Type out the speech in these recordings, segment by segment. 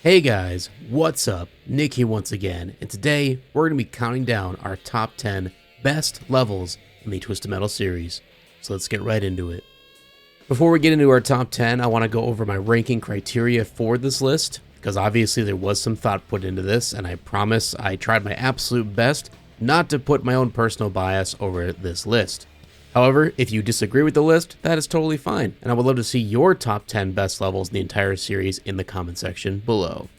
Hey guys, what's up? Nick here once again, and today we're going to be counting down our top 10 best levels in the Twisted Metal series. So let's get right into it. Before we get into our top 10, I want to go over my ranking criteria for this list, because obviously there was some thought put into this, and I promise I tried my absolute best not to put my own personal bias over this list. However, if you disagree with the list, that is totally fine, and I would love to see your top 10 best levels in the entire series in the comment section below.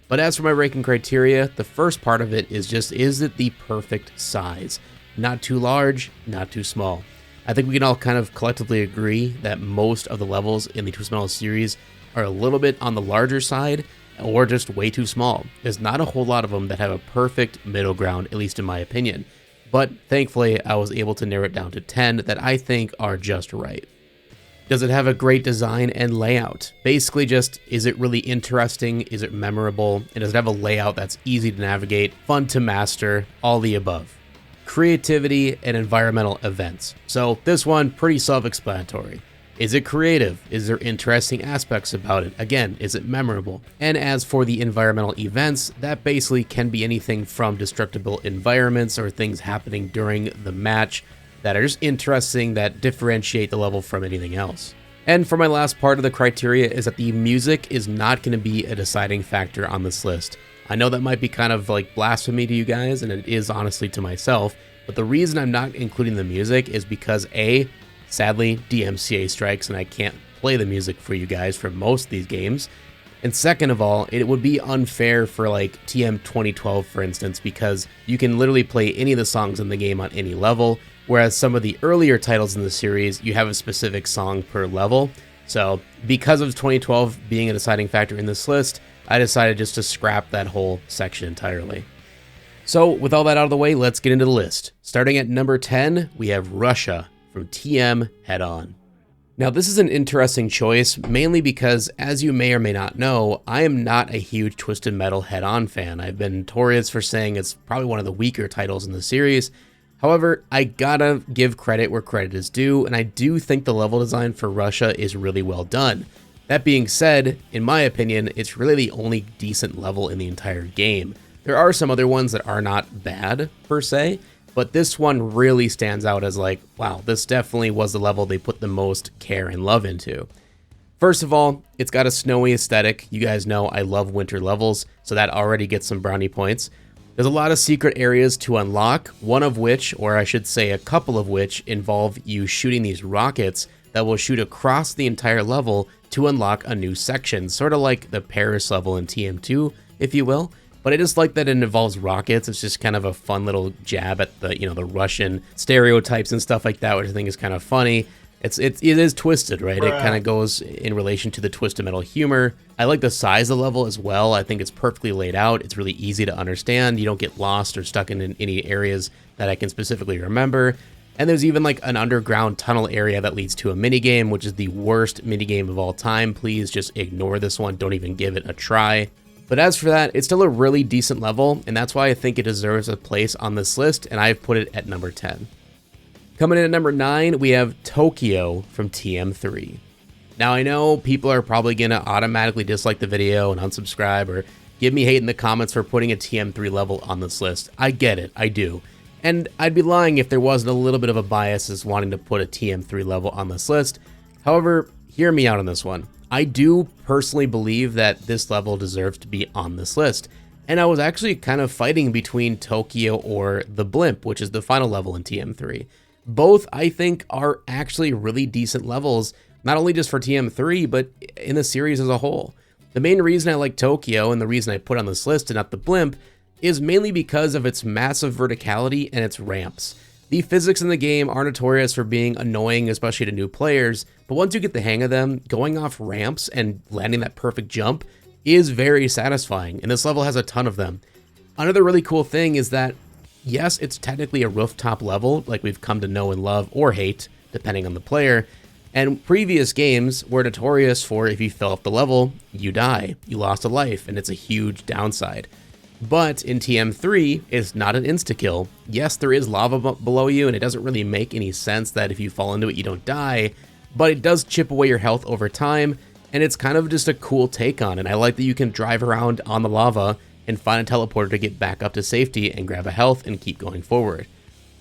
But as for my ranking criteria, the first part of it is just, is it the perfect size? Not too large, not too small. I think we can all kind of collectively agree that most of the levels in the Twisted Metal series are a little bit on the larger side, or just way too small. There's not a whole lot of them that have a perfect middle ground, at least in my opinion. But thankfully, I was able to narrow it down to 10 that I think are just right. Does it have a great design and layout? Basically just, is it really interesting? Is it memorable? And does it have a layout that's easy to navigate, fun to master, all the above? Creativity and environmental events. So this one, pretty self-explanatory. Is it creative? Is there interesting aspects about it? Again, is it memorable? And as for the environmental events, that basically can be anything from destructible environments or things happening during the match that are just interesting, that differentiate the level from anything else. And for my last part of the criteria is that the music is not going to be a deciding factor on this list. I know that might be kind of like blasphemy to you guys, and it is honestly to myself, but the reason I'm not including the music is because sadly, DMCA strikes and I can't play the music for you guys for most of these games. And second of all, it would be unfair for like TM 2012, for instance, because you can literally play any of the songs in the game on any level, whereas some of the earlier titles in the series, you have a specific song per level. So because of 2012 being a deciding factor in this list, I decided just to scrap that whole section entirely. So with all that out of the way, let's get into the list. Starting at number 10, we have Russia from TM Head On. Now this is an interesting choice, mainly because, as you may or may not know, I am not a huge Twisted Metal Head On fan. I've been notorious for saying it's probably one of the weaker titles in the series. However, I gotta give credit where credit is due, and I do think the level design for Russia is really well done. That being said, in my opinion, it's really the only decent level in the entire game. There are some other ones that are not bad, per se, but this one really stands out as like, wow, this definitely was the level they put the most care and love into. First of all, it's got a snowy aesthetic. You guys know I love winter levels, so that already gets some brownie points. There's a lot of secret areas to unlock, one of which, or I should say a couple of which, involve you shooting these rockets that will shoot across the entire level to unlock a new section, sort of like the Paris level in TM2, if you will. But I just like that it involves rockets. It's just kind of a fun little jab at the, the Russian stereotypes and stuff like that, which I think is kind of funny. It is twisted, right? It kind of goes in relation to the Twisted Metal humor. I like the size of the level as well. I think it's perfectly laid out. It's really easy to understand. You don't get lost or stuck in any areas that I can specifically remember. And there's even like an underground tunnel area that leads to a minigame, which is the worst minigame of all time. Please just ignore this one. Don't even give it a try. But as for that, it's still a really decent level, and that's why I think it deserves a place on this list, and I've put it at number 10. Coming in at number 9, we have Tokyo from TM3. Now I know people are probably going to automatically dislike the video and unsubscribe or give me hate in the comments for putting a TM3 level on this list. I get it, I do. And I'd be lying if there wasn't a little bit of a bias as wanting to put a TM3 level on this list. However, hear me out on this one. I do personally believe that this level deserves to be on this list, and I was actually kind of fighting between Tokyo or the Blimp, which is the final level in TM3. Both, I think, are actually really decent levels, not only just for TM3, but in the series as a whole. The main reason I like Tokyo, and the reason I put on this list and not the Blimp, is mainly because of its massive verticality and its ramps. The physics in the game are notorious for being annoying, especially to new players, but once you get the hang of them, going off ramps and landing that perfect jump is very satisfying, and this level has a ton of them. Another really cool thing is that, yes, it's technically a rooftop level, like we've come to know and love, or hate, depending on the player, and previous games were notorious for if you fell off the level, you die, you lost a life, and it's a huge downside. But in TM3, it's not an insta-kill. Yes, there is lava below you, and it doesn't really make any sense that if you fall into it, you don't die, but it does chip away your health over time, and it's kind of just a cool take on it. I like that you can drive around on the lava and find a teleporter to get back up to safety and grab a health and keep going forward.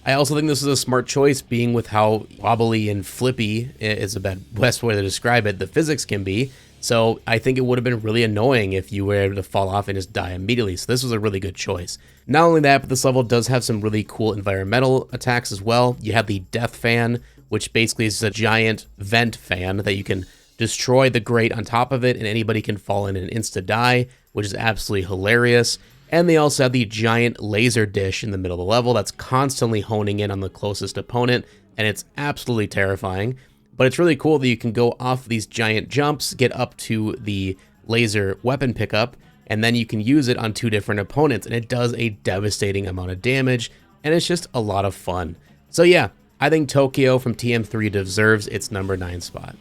I also think this is a smart choice, being with how wobbly and flippy is the best way to describe it, the physics can be. So I think it would have been really annoying if you were able to fall off and just die immediately. So this was a really good choice. Not only that, but this level does have some really cool environmental attacks as well. You have the death fan, which basically is a giant vent fan that you can destroy the grate on top of it, and anybody can fall in and insta-die, which is absolutely hilarious. And they also have the giant laser dish in the middle of the level that's constantly honing in on the closest opponent, and it's absolutely terrifying. But it's really cool that you can go off these giant jumps, get up to the laser weapon pickup, and then you can use it on 2 different opponents, and it does a devastating amount of damage, and it's just a lot of fun. So yeah, I think Tokyo from TM3 deserves its number 9 spot.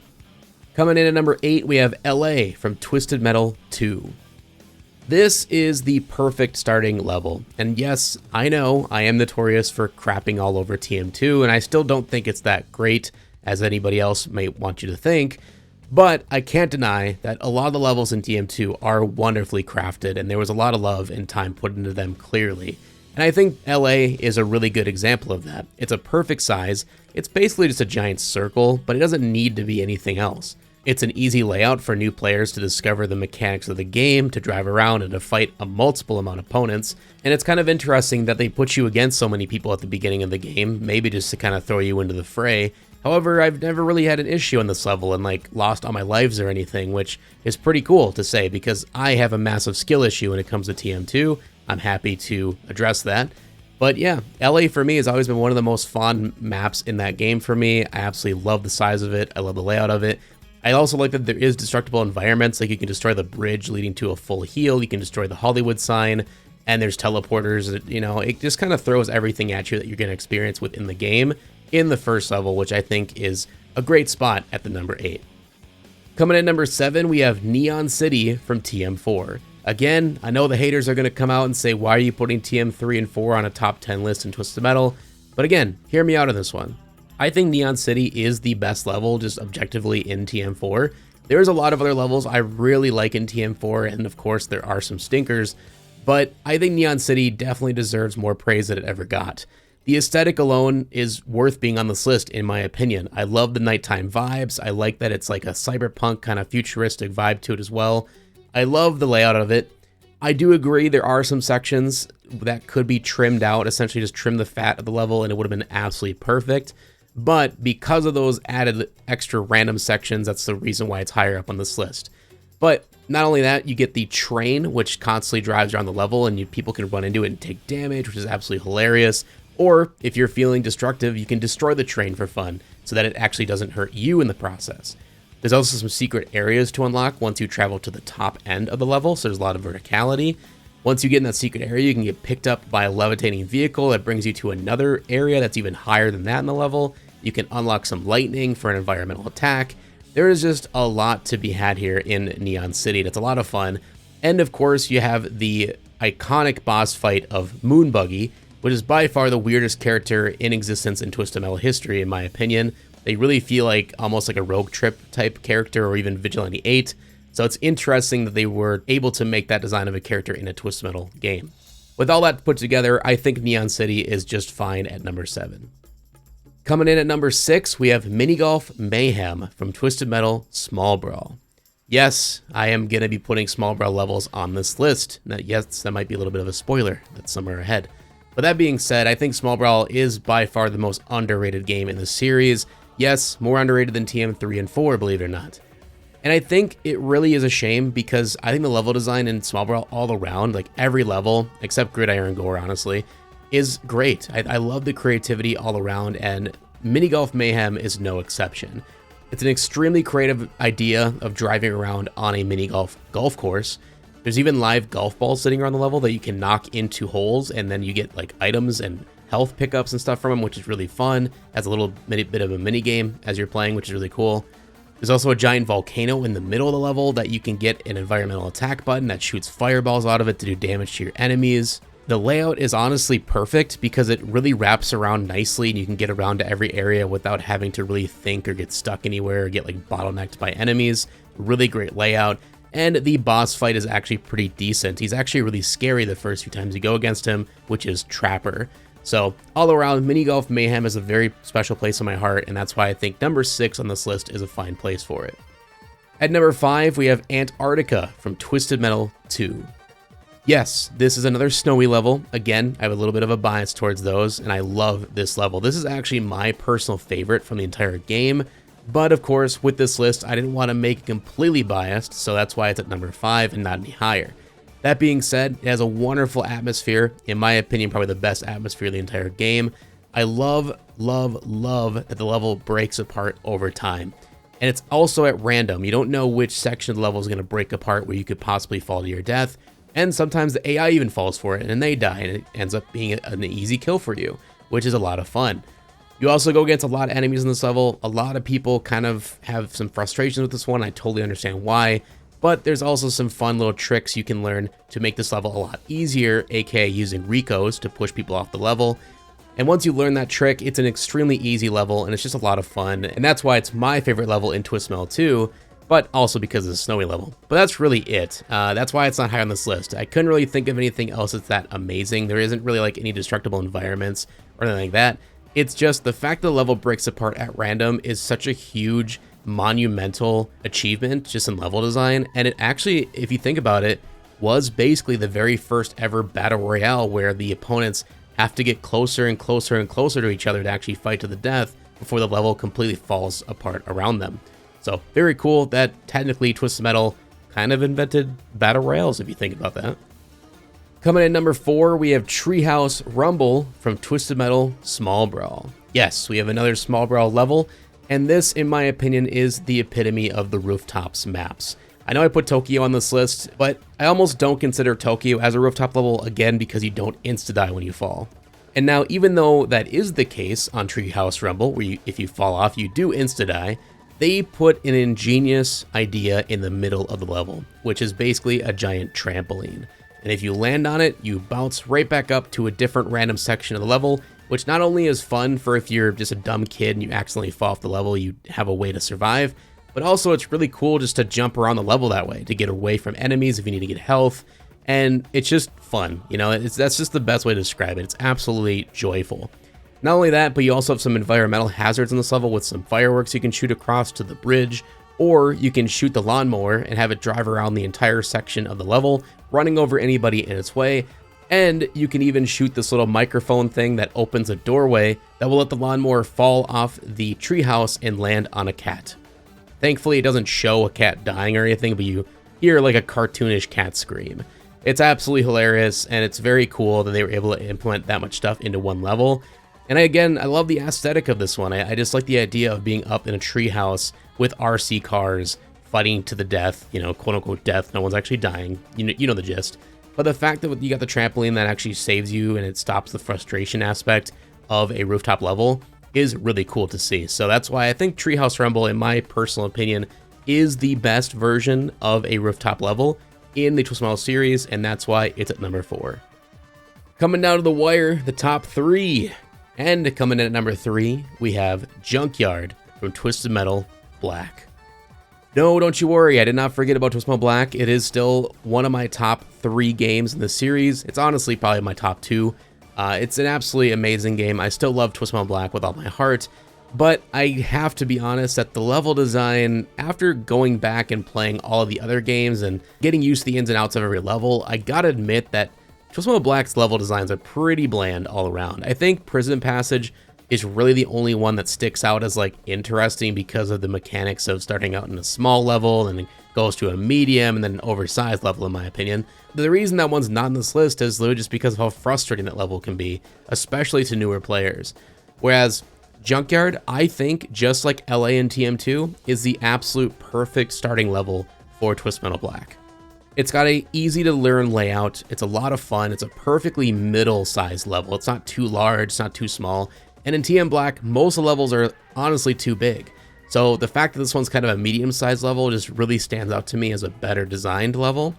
Coming in at number 8, we have LA from Twisted Metal 2. This is the perfect starting level, and yes, I know I am notorious for crapping all over TM2, and I still don't think it's that great as anybody else may want you to think, but I can't deny that a lot of the levels in TM2 are wonderfully crafted, and there was a lot of love and time put into them clearly. And I think LA is a really good example of that. It's a perfect size, it's basically just a giant circle, but it doesn't need to be anything else. It's an easy layout for new players to discover the mechanics of the game, to drive around and to fight a multiple amount of opponents. And it's kind of interesting that they put you against so many people at the beginning of the game, maybe just to kind of throw you into the fray. However, I've never really had an issue on this level and like lost all my lives or anything, which is pretty cool to say because I have a massive skill issue when it comes to TM2. I'm happy to address that. But yeah, LA for me has always been one of the most fun maps in that game for me. I absolutely love the size of it. I love the layout of it. I also like that there is destructible environments, like you can destroy the bridge leading to a full heal, you can destroy the Hollywood sign, and there's teleporters. You know, it just kind of throws everything at you that you're going to experience within the game in the first level, which I think is a great spot at the number 8. Coming in number 7, we have Neon City from TM4. Again, I know the haters are going to come out and say, why are you putting TM3 and 4 on a top 10 list in Twisted Metal? But again, hear me out on this one. I think Neon City is the best level just objectively in TM4. There's a lot of other levels I really like in TM4, and of course there are some stinkers, but I think Neon City definitely deserves more praise than it ever got. The aesthetic alone is worth being on this list, in my opinion. I love the nighttime vibes. I like that it's like a cyberpunk kind of futuristic vibe to it as well. I love the layout of it. I do agree there are some sections that could be trimmed out, essentially just trim the fat of the level, and it would have been absolutely perfect. But because of those added extra random sections, that's the reason why it's higher up on this list. But not only that, you get the train, which constantly drives around the level, and people can run into it and take damage, which is absolutely hilarious. Or if you're feeling destructive, you can destroy the train for fun, so that it actually doesn't hurt you in the process. There's also some secret areas to unlock once you travel to the top end of the level, so there's a lot of verticality. Once you get in that secret area, you can get picked up by a levitating vehicle that brings you to another area that's even higher than that in the level. You can unlock some lightning for an environmental attack. There is just a lot to be had here in Neon City. That's a lot of fun. And of course, you have the iconic boss fight of Moonbuggy, which is by far the weirdest character in existence in Twisted Metal history, in my opinion. They really feel like almost like a Rogue Trip type character or even Vigilante 8. So it's interesting that they were able to make that design of a character in a Twisted Metal game. With all that put together, I think Neon City is just fine at number 7. Coming in at number 6, we have Mini Golf Mayhem from Twisted Metal Small Brawl. Yes, I am going to be putting Small Brawl levels on this list. Now, yes, that might be a little bit of a spoiler. That's somewhere ahead. But that being said, I think Small Brawl is by far the most underrated game in the series. Yes, more underrated than TM3 and 4, believe it or not. And I think it really is a shame because I think the level design in Small Brawl all around, like every level, except Gridiron Gore, honestly, is great. I love the creativity all around, and Mini Golf Mayhem is no exception. It's an extremely creative idea of driving around on a mini golf course. There's even live golf balls sitting around the level that you can knock into holes, and then you get like items and health pickups and stuff from them, which is really fun. Has a little bit of a mini game as you're playing, which is really cool. There's also a giant volcano in the middle of the level that you can get an environmental attack button that shoots fireballs out of it to do damage to your enemies. The layout is honestly perfect because it really wraps around nicely and you can get around to every area without having to really think or get stuck anywhere or get like bottlenecked by enemies. really great layout, and the boss fight is actually pretty decent. He's actually really scary the first few times you go against him, which is Trapper. So all around, Mini Golf Mayhem is a very special place in my heart, and that's why I think number 6 on this list is a fine place for it. At number 5, we have Antarctica from Twisted Metal 2. Yes, this is another snowy level. Again, I have a little bit of a bias towards those, and I love this level. This is actually my personal favorite from the entire game, but of course, with this list, I didn't want to make it completely biased, so that's why it's at number 5 and not any higher. That being said, it has a wonderful atmosphere, in my opinion, probably the best atmosphere of the entire game. I love that the level breaks apart over time. And it's also at random. You don't know which section of the level is going to break apart where you could possibly fall to your death. And sometimes the AI even falls for it and they die, and it ends up being an easy kill for you, which is a lot of fun. You also go against a lot of enemies in this level. A lot of people kind of have some frustrations with this one. I totally understand why. But there's also some fun little tricks you can learn to make this level a lot easier, aka using Ricos to push people off the level. And once you learn that trick, it's an extremely easy level, and it's just a lot of fun. And that's why it's my favorite level in Twisted Metal 2, but also because it's a snowy level. But that's really it. That's why it's not high on this list. I couldn't really think of anything else that's that amazing. There isn't really like any destructible environments or anything like that. It's just the fact that the level breaks apart at random is such a huge, monumental achievement just in level design. And it actually, if you think about it, was basically the very first ever battle royale where the opponents have to get closer and closer and closer to each other to actually fight to the death before the level completely falls apart around them. So very cool that technically Twisted Metal kind of invented battle royales if you think about that. Coming in number 4, we have Treehouse Rumble from Twisted Metal Small Brawl. Yes, we have another Small Brawl level, and this, in my opinion, is the epitome of the rooftops maps. I know I put Tokyo on this list, but I almost don't consider Tokyo as a rooftop level, again, because you don't insta-die when you fall. And now, even though that is the case on Treehouse Rumble, where if you fall off, you do insta-die, they put an ingenious idea in the middle of the level, which is basically a giant trampoline. And if you land on it, you bounce right back up to a different random section of the level, which not only is fun for if you're just a dumb kid and you accidentally fall off the level, you have a way to survive, but also it's really cool just to jump around the level that way, to get away from enemies if you need to get health, and it's just fun, you know, that's just the best way to describe it. It's absolutely joyful. Not only that, but you also have some environmental hazards in this level with some fireworks you can shoot across to the bridge, or you can shoot the lawnmower and have it drive around the entire section of the level, running over anybody in its way. And you can even shoot this little microphone thing that opens a doorway that will let the lawnmower fall off the treehouse and land on a cat. Thankfully, it doesn't show a cat dying or anything, but you hear like a cartoonish cat scream. It's absolutely hilarious, and it's very cool that they were able to implement that much stuff into one level. And I love the aesthetic of this one. I just like the idea of being up in a treehouse with RC cars fighting to the death, you know, quote unquote death. No one's actually dying. You know the gist. But the fact that you got the trampoline that actually saves you and it stops the frustration aspect of a rooftop level is really cool to see. So that's why I think Treehouse Rumble, in my personal opinion, is the best version of a rooftop level in the Twisted Metal series, and that's why it's at number 4. Coming down to the wire, the top 3. And coming in at number 3, we have Junkyard from Twisted Metal Black. No, don't you worry, I did not forget about Twisted Metal Black. It is still one of my top 3 games in the series. It's honestly probably my top 2. It's an absolutely amazing game. I still love Twisted Metal Black with all my heart, but I have to be honest that the level design, after going back and playing all of the other games and getting used to the ins and outs of every level, I gotta admit that Twisted Metal Black's level designs are pretty bland all around. I think Prison Passage is really the only one that sticks out as like interesting because of the mechanics of starting out in a small level and then goes to a medium and then an oversized level, in my opinion. The reason that one's not on this list is literally just because of how frustrating that level can be, especially to newer players. Whereas Junkyard, I think, just like LA and TM2, is the absolute perfect starting level for Twisted Metal Black. It's got a easy to learn layout, it's a lot of fun, it's a perfectly middle-sized level. It's not too large, it's not too small, and in TM Black, most of the levels are honestly too big. So the fact that this one's kind of a medium-sized level just really stands out to me as a better designed level.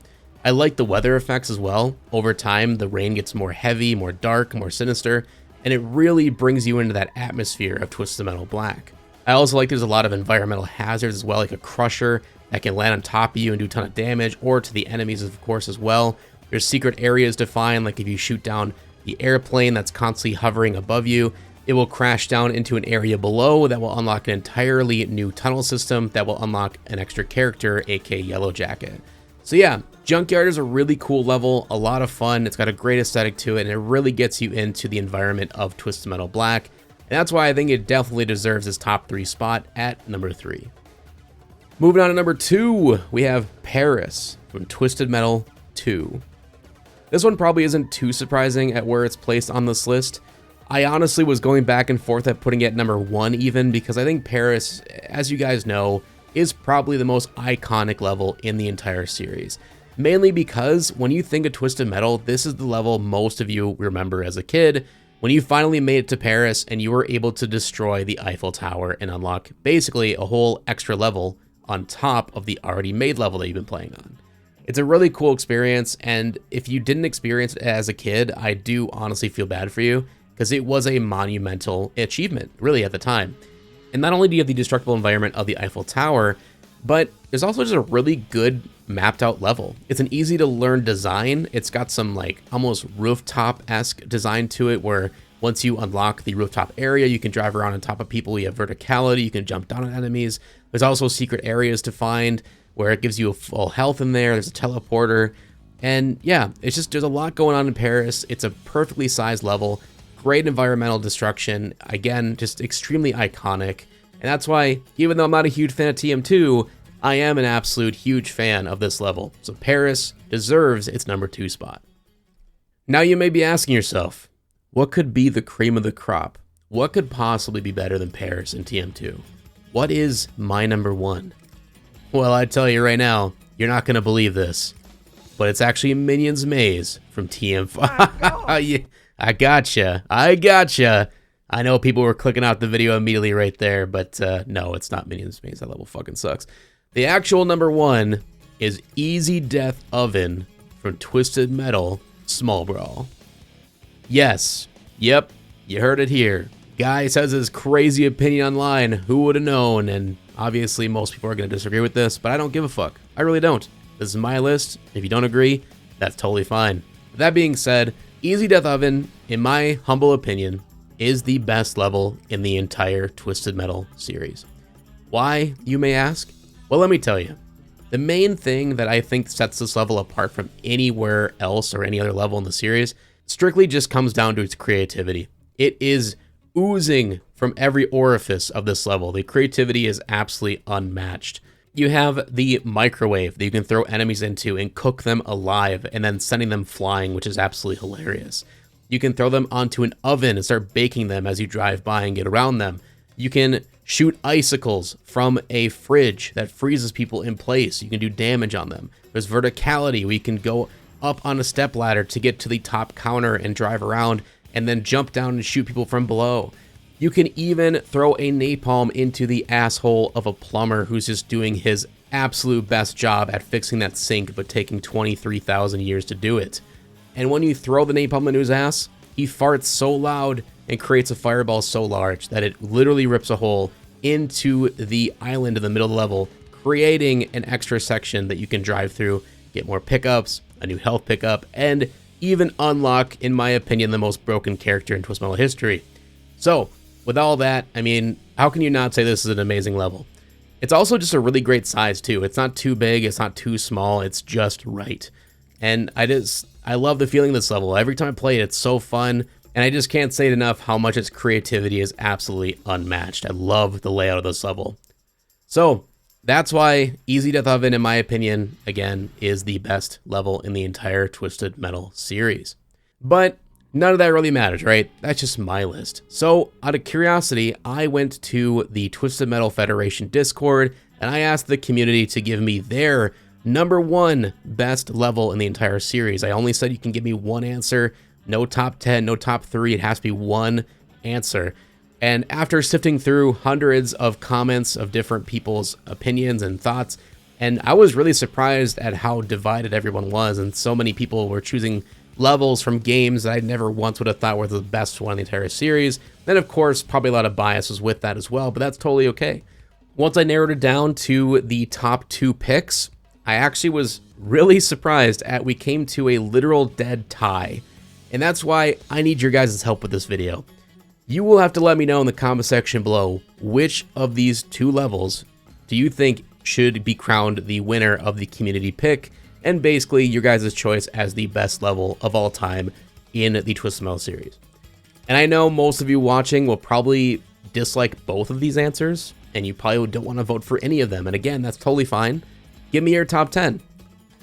I like the weather effects as well. Over time, the rain gets more heavy, more dark, more sinister, and it really brings you into that atmosphere of Twisted Metal Black. I also like there's a lot of environmental hazards as well, like a crusher that can land on top of you and do a ton of damage, or to the enemies, of course, as well. There's secret areas to find, like if you shoot down the airplane that's constantly hovering above you, it will crash down into an area below that will unlock an entirely new tunnel system that will unlock an extra character, aka Yellow Jacket. So yeah, Junkyard is a really cool level, a lot of fun. It's got a great aesthetic to it, and it really gets you into the environment of Twisted Metal Black. And that's why I think it definitely deserves its top 3 spot at number 3. Moving on to number 2, we have Paris from Twisted Metal 2. This one probably isn't too surprising at where it's placed on this list. I honestly was going back and forth at putting it at number 1 even, because I think Paris, as you guys know, is probably the most iconic level in the entire series. Mainly because when you think of Twisted Metal, this is the level most of you remember as a kid, when you finally made it to Paris and you were able to destroy the Eiffel Tower and unlock basically a whole extra level on top of the already made level that you've been playing on. It's a really cool experience, and if you didn't experience it as a kid, I do honestly feel bad for you, because it was a monumental achievement, really, at the time. And not only do you have the destructible environment of the Eiffel Tower, but there's also just a really good mapped out level. It's an easy to learn design. It's got some like almost rooftop-esque design to it, where once you unlock the rooftop area, you can drive around on top of people. You have verticality, you can jump down on enemies. There's also secret areas to find where it gives you a full health in there. There's a teleporter. And yeah, it's just, there's a lot going on in Paris. It's a perfectly sized level. Great environmental destruction, again, just extremely iconic. And that's why, even though I'm not a huge fan of TM2, I am an absolute huge fan of this level. So Paris deserves its number 2 spot. Now you may be asking yourself, what could be the cream of the crop? What could possibly be better than Paris in TM2? What is my number 1? Well, I tell you right now, you're not going to believe this, but it's actually Minions Maze from TM5. Yeah. I gotcha. I know people were clicking out the video immediately right there, but no, it's not Minions Maze. That level fucking sucks. The actual number 1 is Easy Death Oven from Twisted Metal Small Brawl. Yes, yep, you heard it here. Guy says his crazy opinion online. Who would have known? And obviously most people are going to disagree with this, but I don't give a fuck. I really don't. This is my list. If you don't agree, that's totally fine. With that being said, Easy Death Oven, in my humble opinion, is the best level in the entire Twisted Metal series. Why, you may ask? Well, let me tell you. The main thing that I think sets this level apart from anywhere else or any other level in the series strictly just comes down to its creativity. It is oozing from every orifice of this level. The creativity is absolutely unmatched. You have the microwave that you can throw enemies into and cook them alive and then sending them flying, which is absolutely hilarious. You can throw them onto an oven and start baking them as you drive by and get around them. You can shoot icicles from a fridge that freezes people in place. You can do damage on them. There's verticality where you can go up on a step ladder to get to the top counter and drive around and then jump down and shoot people from below. You can even throw a napalm into the asshole of a plumber who's just doing his absolute best job at fixing that sink, but taking 23,000 years to do it. And when you throw the napalm into his ass, he farts so loud and creates a fireball so large that it literally rips a hole into the island in the middle of the level, creating an extra section that you can drive through, get more pickups, a new health pickup, and even unlock, in my opinion, the most broken character in Twisted Metal history. So, with all that, I mean, how can you not say this is an amazing level? It's also just a really great size, too. It's not too big, it's not too small, it's just right. And I love the feeling of this level. Every time I play it, it's so fun, and I just can't say it enough how much its creativity is absolutely unmatched. I love the layout of this level. So, that's why Easy Death Oven, in my opinion, again, is the best level in the entire Twisted Metal series. But none of that really matters, right? That's just my list. So, out of curiosity, I went to the Twisted Metal Federation Discord, and I asked the community to give me their number 1 best level in the entire series. I only said you can give me one answer, no top 10, no top 3, it has to be one answer. And after sifting through hundreds of comments of different people's opinions and thoughts, and I was really surprised at how divided everyone was, and so many people were choosing levels from games that I never once would have thought were the best one in the entire series. Then, of course, probably a lot of bias was with that as well, but that's totally okay. Once I narrowed it down to the top 2 picks, I actually was really surprised at we came to a literal dead tie. And that's why I need your guys' help with this video. You will have to let me know in the comment section below which of these 2 levels do you think should be crowned the winner of the community pick, and basically your guys' choice as the best level of all time in the Twisted Metal series. And I know most of you watching will probably dislike both of these answers, and you probably don't want to vote for any of them. And again, that's totally fine. Give me your top 10.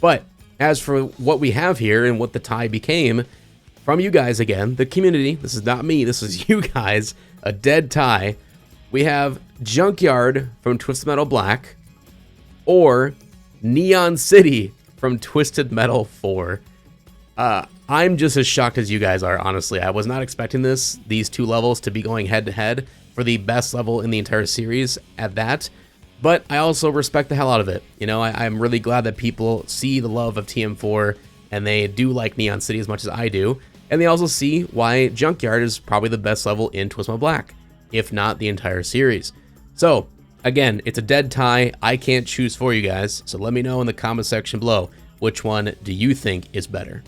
But as for what we have here and what the tie became, from you guys again, the community, this is not me, this is you guys, a dead tie. We have Junkyard from Twisted Metal Black or Neon City from Twisted Metal 4. I'm just as shocked as you guys are, honestly. I was not expecting these 2 levels to be going head to head for the best level in the entire series at that. But I also respect the hell out of it. You know, I'm really glad that people see the love of TM4 and they do like Neon City as much as I do. And they also see why Junkyard is probably the best level in Twisted Metal Black, if not the entire series. So, again, it's a dead tie. I can't choose for you guys. So let me know in the comment section below, which one do you think is better?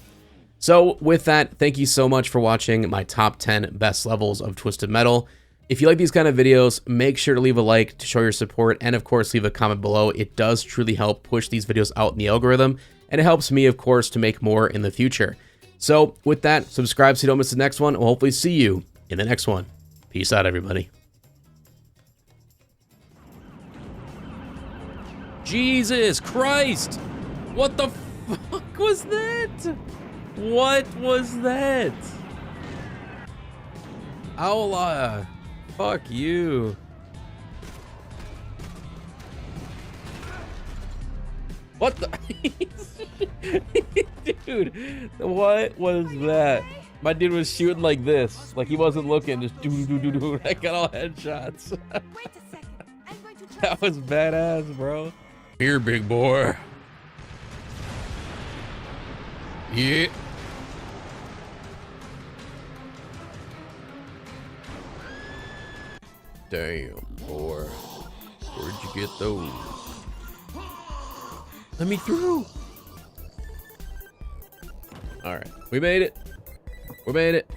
So with that, thank you so much for watching my top 10 best levels of Twisted Metal. If you like these kind of videos, make sure to leave a like to show your support, and of course leave a comment below. It does truly help push these videos out in the algorithm, and it helps me, of course, to make more in the future. So with that, subscribe so you don't miss the next one. We'll hopefully see you in the next one. Peace out, everybody. Jesus Christ! What the fuck was that? What was that? Ow, fuck you. What the? Dude, what was that? My dude was shooting like this. Like he wasn't looking, just do. I got all headshots. Wait a second. I'm going to try. That was badass, bro. Here, big boy. Yeah. Damn, boy. Where'd you get those? Let me through. All right, we made it. We made it.